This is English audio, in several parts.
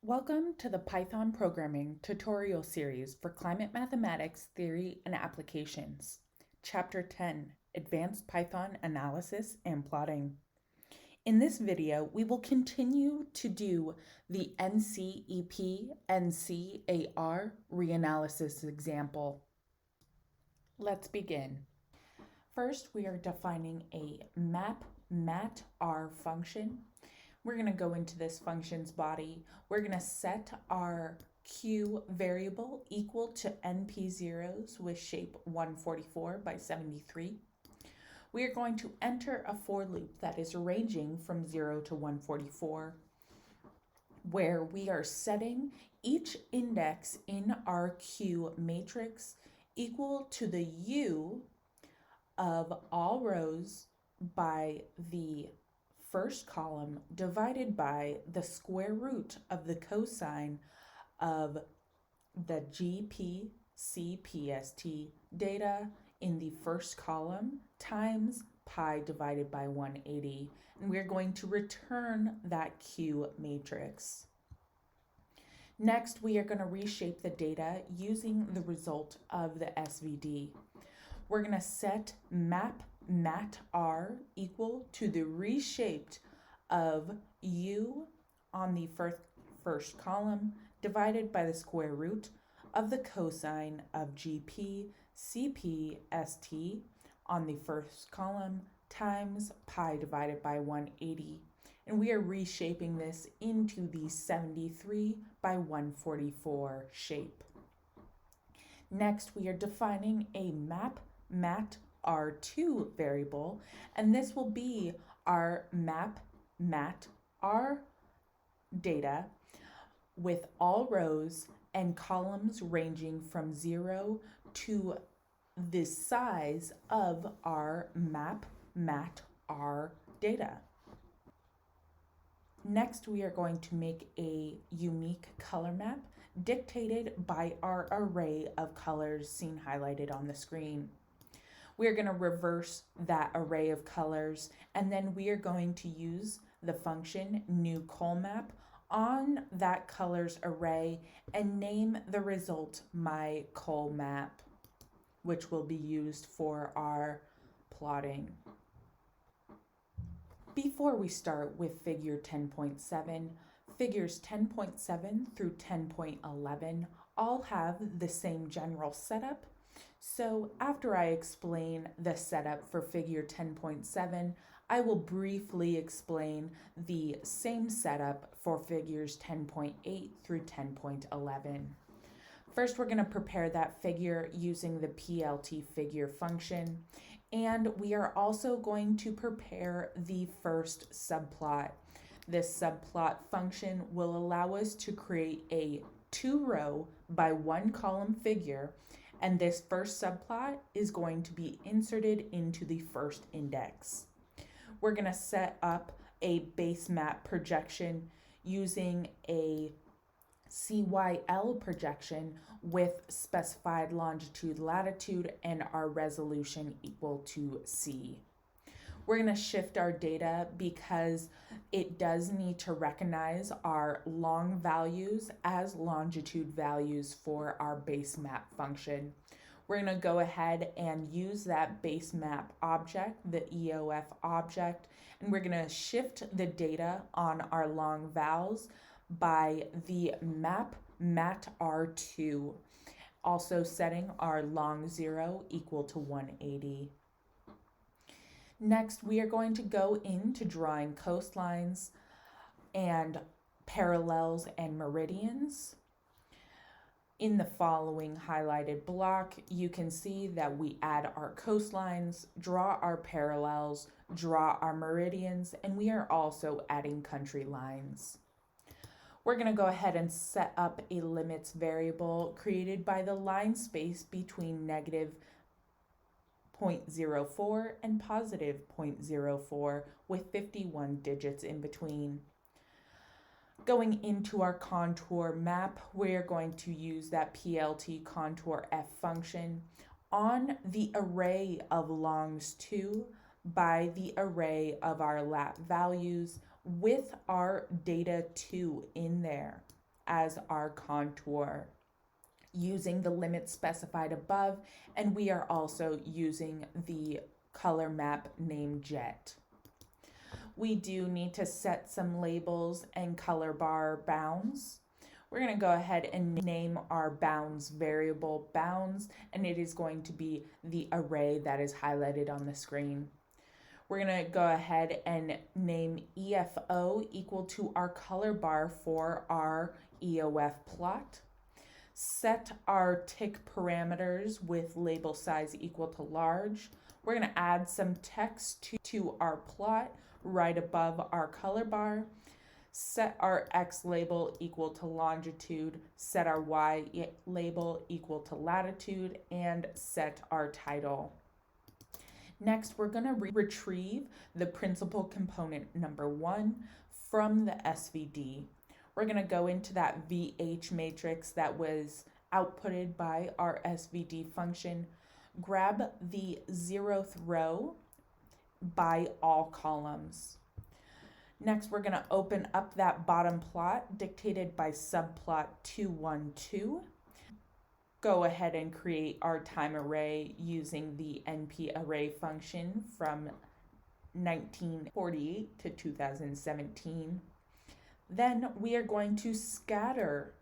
Welcome to the Python Programming Tutorial Series for Climate Mathematics Theory and Applications, Chapter 10, Advanced Python Analysis and Plotting. In this video, we will continue to do the NCEP NCAR reanalysis example. Let's begin. First, we are defining a map_mat_r function. We're going to go into this function's body. We're going to set our Q variable equal to NP zeros with shape 144 by 73. We are going to enter a for loop that is ranging from 0 to 144, where we are setting each index in our Q matrix equal to the U of all rows by the first column divided by the square root of the cosine of the GPCPST data in the first column times pi divided by 180. And we're going to return that Q matrix. Next, we are going to reshape the data using the result of the SVD. We're going to set map_mat_r equal to the reshaped of U on the first column divided by the square root of the cosine of GPCPST on the first column times pi divided by 180. And we are reshaping this into the 73 by 144 shape. Next, we are defining a map_mat_r2 variable, and this will be our map_mat_r data with all rows and columns ranging from 0 to the size of our map_mat_r data. Next, we are going to make a unique color map dictated by our array of colors seen highlighted on the screen. We're going to reverse that array of colors, and then we are going to use the function newColMap on that colors array and name the result myColMap, which will be used for our plotting. Before we start with figure 10.7, figures 10.7 through 10.11 all have the same general setup. So after I explain the setup for figure 10.7, I will briefly explain the same setup for figures 10.8 through 10.11. First, we're going to prepare that figure using the PLT figure function, and we are also going to prepare the first subplot. This subplot function will allow us to create a 2-row by 1-column figure, and this first subplot is going to be inserted into the first index. We're going to set up a base map projection using a CYL projection with specified longitude, latitude, and our resolution equal to C. We're going to shift our data because it does need to recognize our long values as longitude values for our base map function. We're going to go ahead and use that base map object, the EOF object, and we're going to shift the data on our long vals by the map_mat_r2, also setting our long 0 equal to 180. Next, we are going to go into drawing coastlines and parallels and meridians. In the following highlighted block, you can see that we add our coastlines, draw our parallels, draw our meridians, and we are also adding country lines. We're going to go ahead and set up a limits variable created by the line space between -0.04 and +0.04 with 51 digits in between. Going into our contour map, we're going to use that PLT contour F function on the array of longs 2 by the array of our lat values with our data 2 in there. as our contour using the limits specified above, and we are also using the color map named Jet. We do need to set some labels and color bar bounds. We're going to go ahead and name our bounds variable bounds, and it is going to be the array that is highlighted on the screen. We're going to go ahead and name EFO equal to our color bar for our EOF plot. Set our tick parameters with label size equal to large. We're going to add some text to our plot right above our color bar. Set our X label equal to longitude, set our Y label equal to latitude, and set our title. Next, we're going to retrieve the principal component number 1 from the SVD. We're going to go into that VH matrix that was outputted by our SVD function, grab the 0th row by all columns. Next, we're going to open up that bottom plot dictated by subplot 212. Go ahead and create our time array using the NP array function from 1948 to 2017. Then we are going to scatter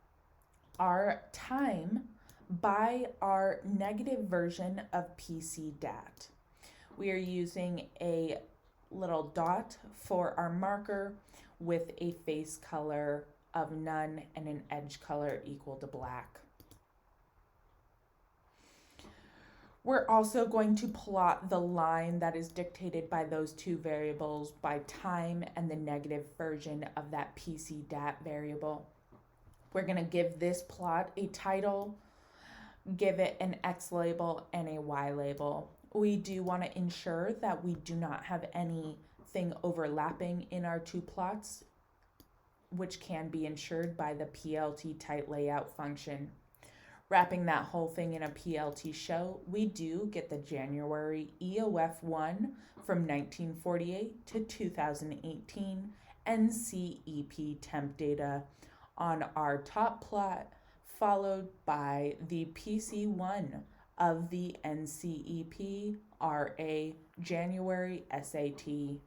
our time by our negative version of PC DAT. We are using a little dot for our marker with a face color of none and an edge color equal to black. We're also going to plot the line that is dictated by those two variables by time and the negative version of that PC DAT variable. We're going to give this plot a title, give it an X label and a Y label. We do want to ensure that we do not have anything overlapping in our two plots, which can be ensured by the PLT tight layout function. Wrapping that whole thing in a PLT show, we do get the January EOF1 from 1948 to 2018 NCEP temp data on our top plot, followed by the PC1 of the NCEP RA January SAT.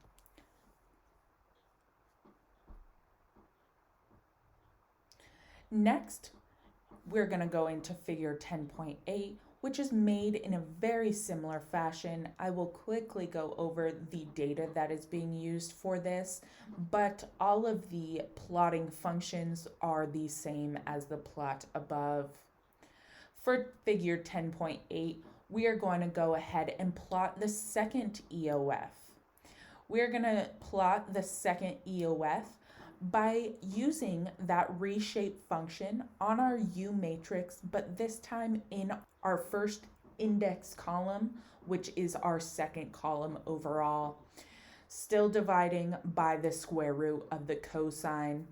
Next, we're going to go into figure 10.8, which is made in a very similar fashion. I will quickly go over the data that is being used for this, but all of the plotting functions are the same as the plot above. For figure 10.8, we are going to go ahead and plot the second EOF. We're going to plot the second EOF by using that reshape function on our U matrix, but this time in our first index column, which is our second column overall. Still dividing by the square root of the cosine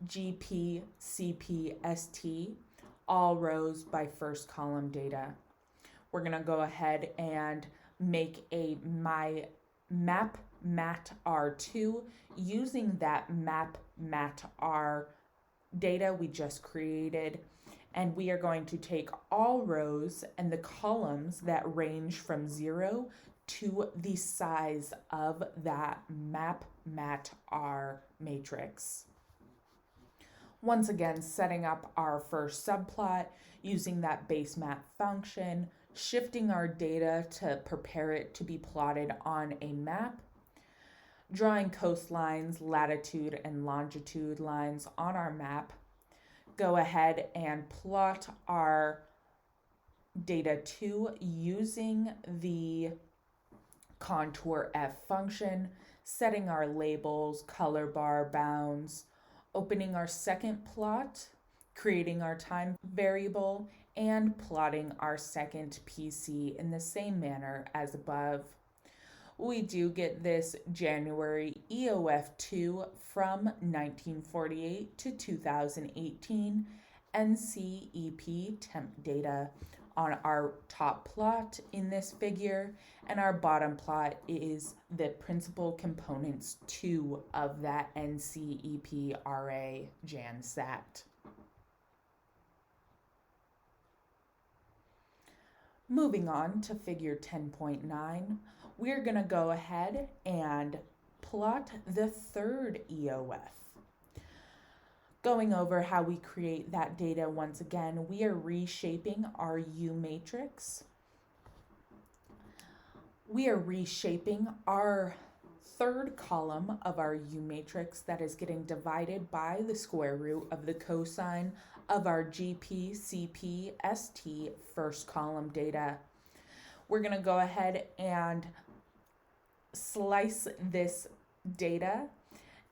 GP, CP, ST, all rows by first column data. We're going to go ahead and make a my map mat R2 using that map mat R data we just created, and we are going to take all rows and the columns that range from 0 to the size of that map mat R matrix. Once again, setting up our first subplot using that base map function, shifting our data to prepare it to be plotted on a map, drawing coastlines, latitude and longitude lines on our map. Go ahead and plot our data 2 using the contour F function, setting our labels, color bar bounds, opening our second plot, creating our time variable, and plotting our second PC in the same manner as above. We do get this January EOF2 from 1948 to 2018 NCEP temp data on our top plot in this figure, and our bottom plot is the principal components 2 of that NCEP RA JANSAT. Moving on to figure 10.9, we're going to go ahead and plot the third EOF. Going over how we create that data once again, we are reshaping our U matrix. We are reshaping our third column of our U matrix that is getting divided by the square root of the cosine of our GP, CP, ST first column data. We're going to go ahead and slice this data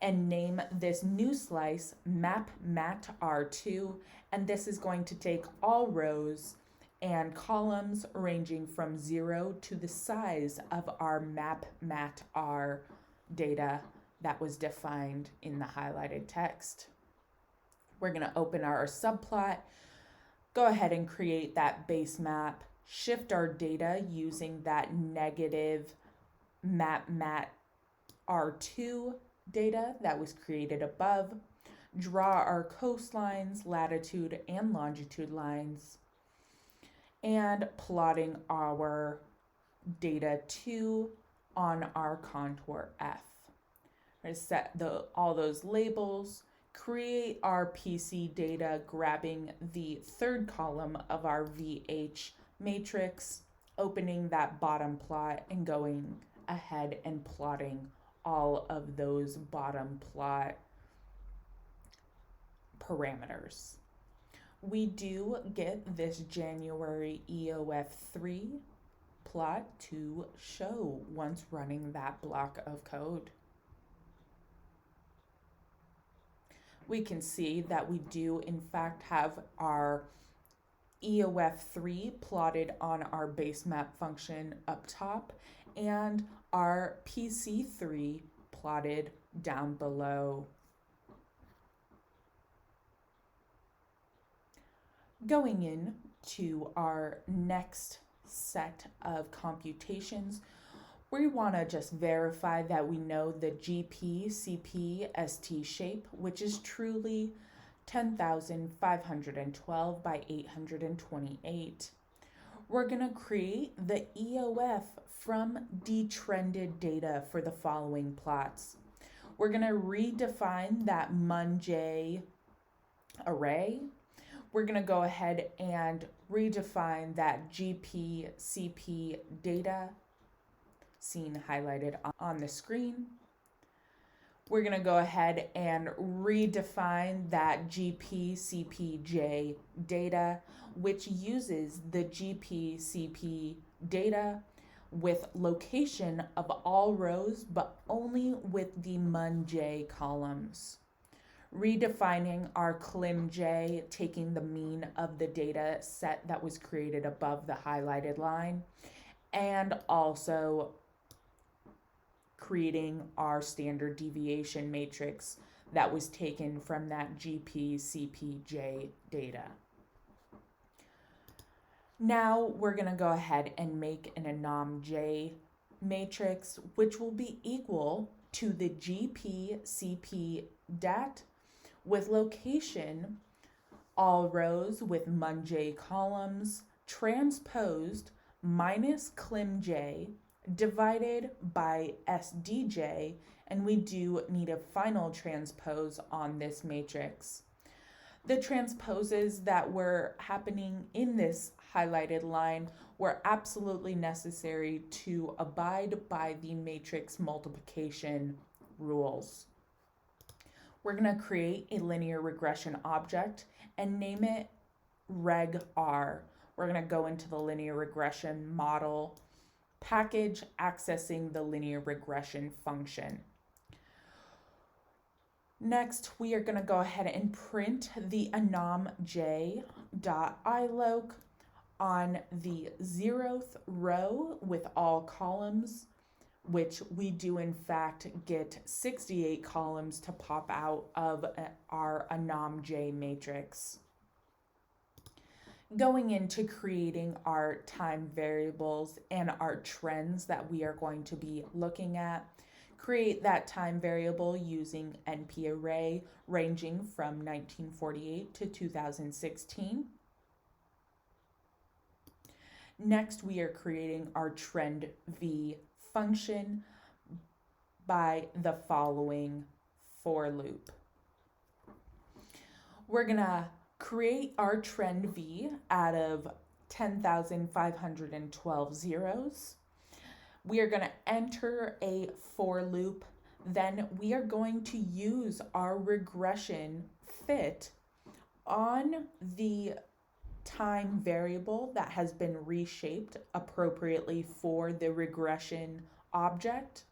and name this new slice map mat R2, and this is going to take all rows and columns ranging from 0 to the size of our map mat R data that was defined in the highlighted text. We're going to open our subplot, go ahead and create that base map, shift our data using that negative map mat R2 data that was created above, draw our coastlines, latitude and longitude lines, and plotting our data 2 on our contour F. We're going to set all those labels, create our PC data, grabbing the third column of our VH matrix, opening that bottom plot and going ahead and plotting all of those bottom plot parameters. We do get this January EOF3 plot to show once running that block of code. We can see that we do in fact have our EOF3 plotted on our base map function up top and our PC3 plotted down below. Going in to our next set of computations, we want to just verify that we know the GP, CP, ST shape, which is truly 10,512 by 828. We're going to create the EOF from detrended data for the following plots. We're going to redefine that MUN-J array. We're going to go ahead and redefine that GP, CP data seen highlighted on the screen. We're going to go ahead and redefine that GP, CP, J data, which uses the GP, CP data with location of all rows, but only with the MUN-J columns. Redefining our CLIM-J, taking the mean of the data set that was created above the highlighted line, and also creating our standard deviation matrix that was taken from that GP, CP, J data. Now we're going to go ahead and make an anom-J matrix, which will be equal to the GP, CP dat with location, all rows with MUN-J columns, transposed minus CLIM-J divided by SDJ, and we do need a final transpose on this matrix. The transposes that were happening in this highlighted line were absolutely necessary to abide by the matrix multiplication rules. We're going to create a linear regression object and name it reg-R. We're going to go into the linear regression model package, accessing the linear regression function. Next, we are going to go ahead and print the anom-J.iloc on the 0th row with all columns, which we do in fact get 68 columns to pop out of our anom-J matrix. Going into creating our time variables and our trends that we are going to be looking at, create that time variable using NP array ranging from 1948 to 2016. Next, we are creating our trend V function by the following for loop. We're gonna create our trend V out of 10,512 zeros. We are going to enter a for loop. Then we are going to use our regression fit on the time variable that has been reshaped appropriately for the regression object.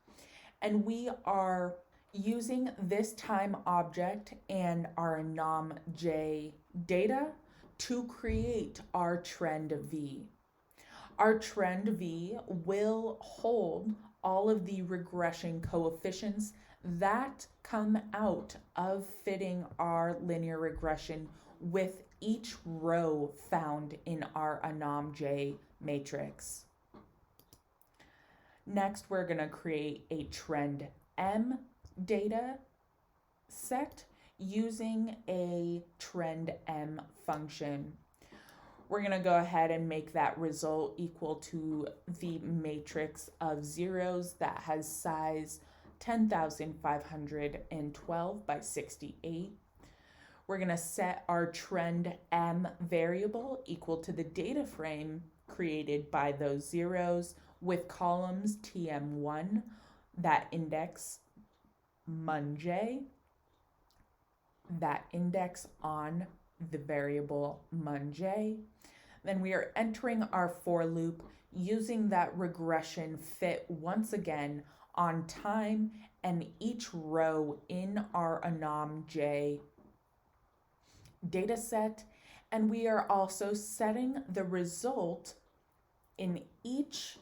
And we are using this time object and our enum.j data to create our trend V. Our trend V will hold all of the regression coefficients that come out of fitting our linear regression with each row found in our enum.j matrix. Next, we're going to create a trend M data set using a trend M function. We're going to go ahead and make that result equal to the matrix of zeros that has size 10,512 by 68. We're going to set our trend M variable equal to the data frame created by those zeros with columns TM1 that index MUNJ, that index on the variable MUNJ. Then we are entering our for loop using that regression fit once again on time and each row in our enum.j data set. And we are also setting the result in each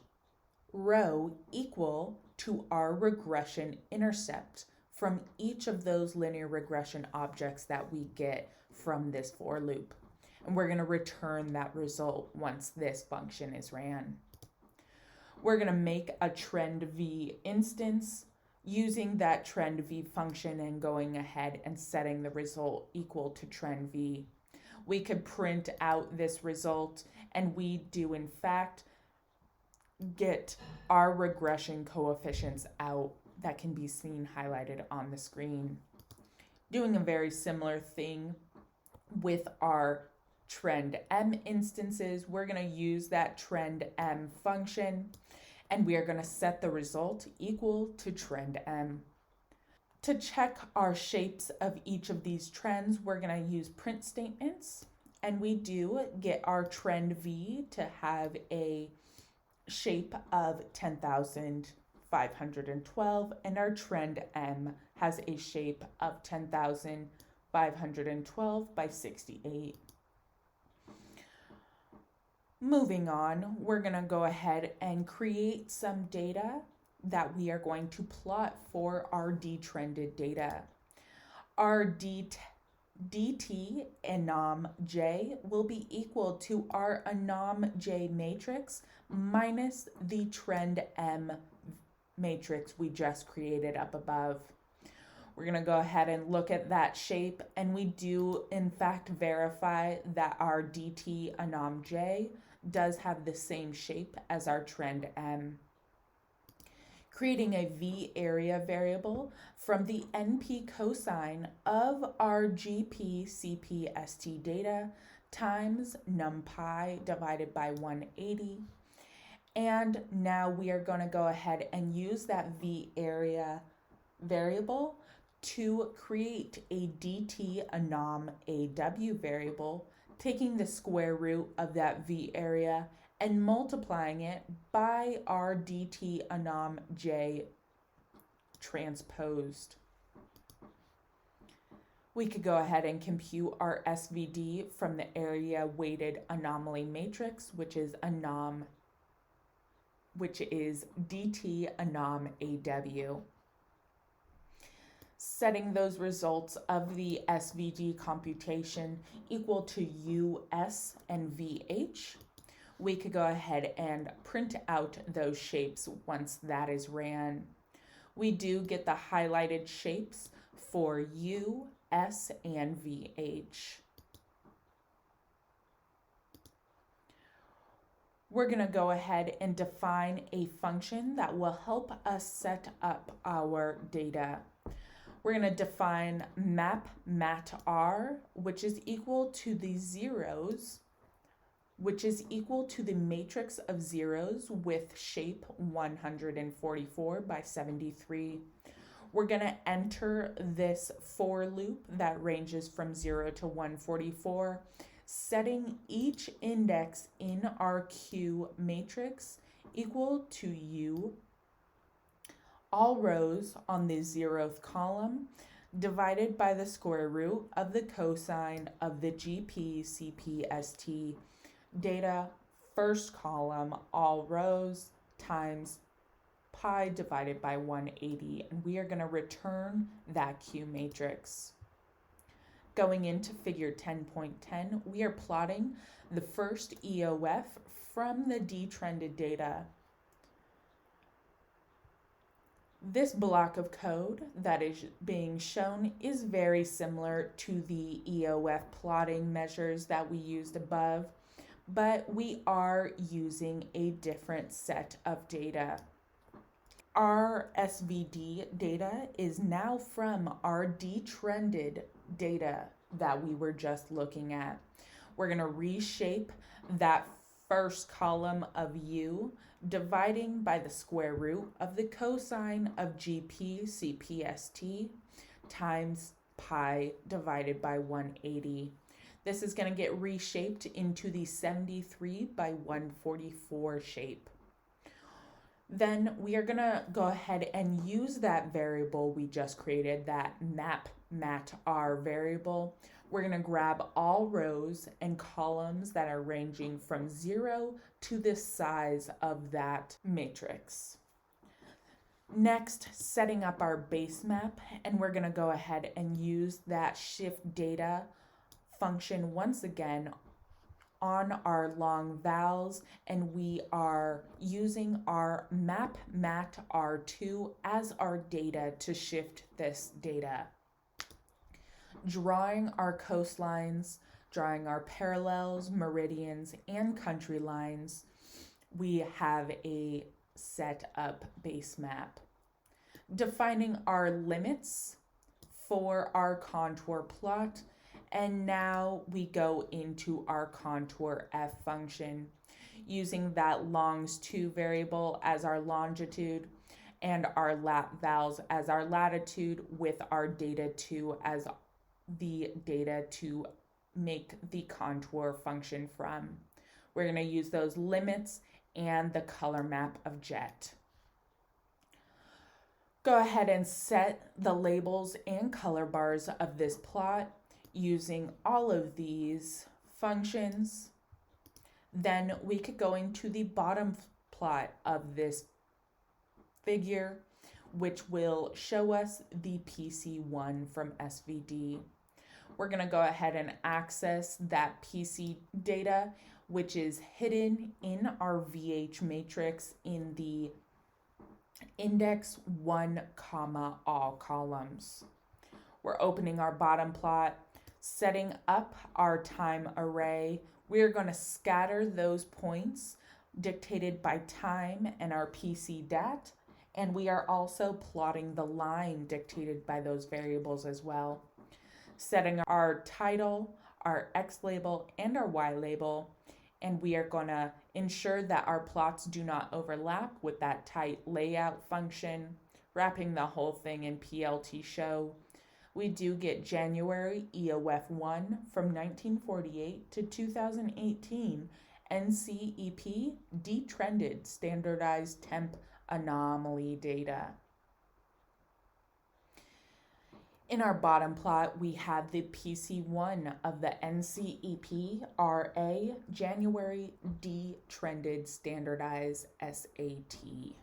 row equal to our regression intercept from each of those linear regression objects that we get from this for loop. And we're going to return that result once this function is ran. We're going to make a trend V instance using that trend V function and going ahead and setting the result equal to trend V. We could print out this result, and we do in fact get our regression coefficients out that can be seen highlighted on the screen. Doing a very similar thing with our trend M instances, we're going to use that trend M function, and we are going to set the result equal to trend M. To check our shapes of each of these trends, we're going to use print statements, and we do get our trend V to have a shape of 10,512, and our trend M has a shape of 10,512 by 68. Moving on, we're going to go ahead and create some data that we are going to plot for our detrended data. Our DT enum.j will be equal to our enum.j matrix minus the trend M matrix we just created up above. We're going to go ahead and look at that shape, and we do in fact verify that our DT enum.j does have the same shape as our trend M. Creating a V area variable from the NP cosine of our GP CP ST data times numpy divided by 180. And now we are going to go ahead and use that V area variable to create a DT enum AW variable, taking the square root of that V area and multiplying it by our DT enum.j transposed. We could go ahead and compute our SVD from the area weighted anomaly matrix, which is DT enum AW. setting those results of the SVD computation equal to US and VH. We could go ahead and print out those shapes once that is ran. We do get the highlighted shapes for U, S, and VH. We're going to go ahead and define a function that will help us set up our data. We're going to define map mat_r, which is equal to the zeros, which is equal to the matrix of zeros with shape 144 by 73. We're going to enter this for loop that ranges from 0 to 144, setting each index in our Q matrix equal to U, all rows on the 0th column, divided by the square root of the cosine of the GP CPST data, first column, all rows, times pi divided by 180, and we are going to return that Q matrix. Going into figure 10.10, we are plotting the first EOF from the detrended data. This block of code that is being shown is very similar to the EOF plotting measures that we used above, but we are using a different set of data. Our SVD data is now from our detrended data that we were just looking at. We're going to reshape that first column of U, dividing by the square root of the cosine of GP CPST times pi divided by 180. This is going to get reshaped into the 73 by 144 shape. Then we are going to go ahead and use that variable we just created, that map mat_r variable. We're going to grab all rows and columns that are ranging from 0 to the size of that matrix. Next, setting up our base map, and we're going to go ahead and use that shift data function once again on our long vowels, and we are using our map mat_r2 as our data to shift this data. Drawing our coastlines, drawing our parallels, meridians, and country lines, we have a set up base map. Defining our limits for our contour plot, and now we go into our contour F function, using that longs2 variable as our longitude and our lat vals as our latitude, with our data2 as the data to make the contour function from. We're going to use those limits and the color map of jet. Go ahead and set the labels and color bars of this plot using all of these functions. Then we could go into the bottom plot of this figure, which will show us the PC1 from SVD. We're going to go ahead and access that PC data, which is hidden in our VH matrix in the index 1, all columns. We're opening our bottom plot, setting up our time array. We're going to scatter those points dictated by time and our PC dat, and we are also plotting the line dictated by those variables as well. Setting our title, our X label, and our Y label, and we are going to ensure that our plots do not overlap with that tight layout function, wrapping the whole thing in PLT show. We do get January EOF 1 from 1948 to 2018 NCEP detrended standardized temp anomaly data. In our bottom plot, we have the PC1 of the NCEP RA January detrended standardized SAT.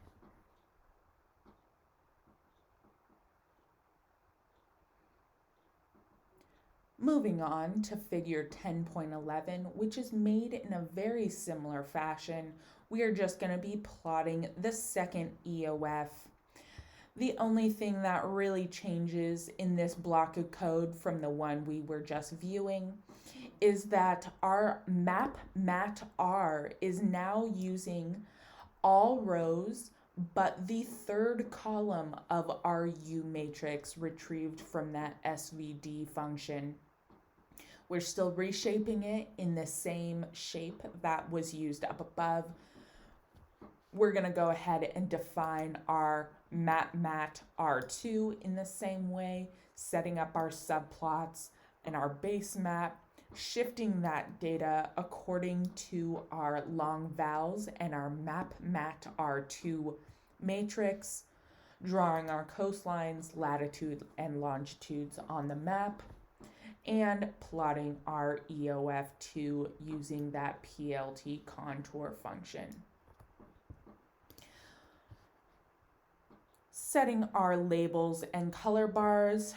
Moving on to figure 10.11, which is made in a very similar fashion. We are just going to be plotting the second EOF. The only thing that really changes in this block of code from the one we were just viewing is that our map mat R is now using all rows but the third column of our U matrix retrieved from that SVD function. We're still reshaping it in the same shape that was used up above. We're going to go ahead and define our map mat R2 in the same way, setting up our subplots and our base map, shifting that data according to our long vowels and our map mat R2 matrix, drawing our coastlines, latitude and longitudes on the map, and plotting our EOF2 using that PLT contour function. Setting our labels and color bars,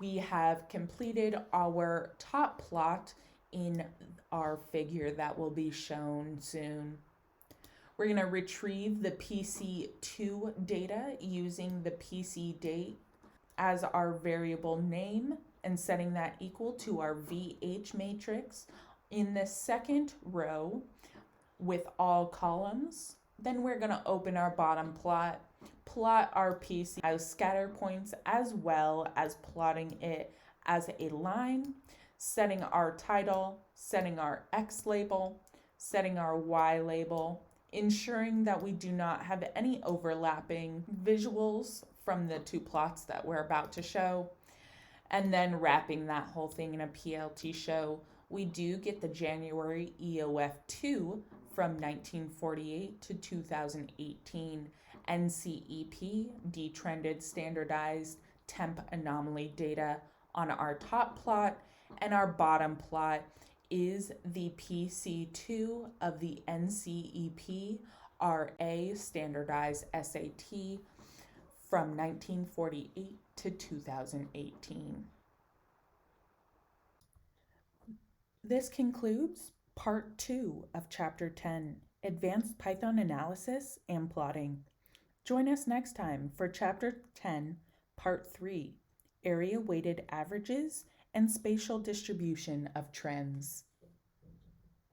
we have completed our top plot in our figure that will be shown soon. We're going to retrieve the PC2 data using the PC date as our variable name and setting that equal to our VH matrix in the second row with all columns. Then we're going to open our bottom plot, plot our PC as scatter points, as well as plotting it as a line, setting our title, setting our X label, setting our Y label, ensuring that we do not have any overlapping visuals from the two plots that we're about to show, and then wrapping that whole thing in a PLT show. We do get the January EOF2 from 1948 to 2018 NCEP detrended standardized temp anomaly data on our top plot, and our bottom plot is the PC2 of the NCEP RA standardized SAT from 1948 to 2018. This concludes Part 2 of Chapter 10, Advanced Python Analysis and Plotting. Join us next time for Chapter 10, Part 3, Area Weighted Averages and Spatial Distribution of Trends.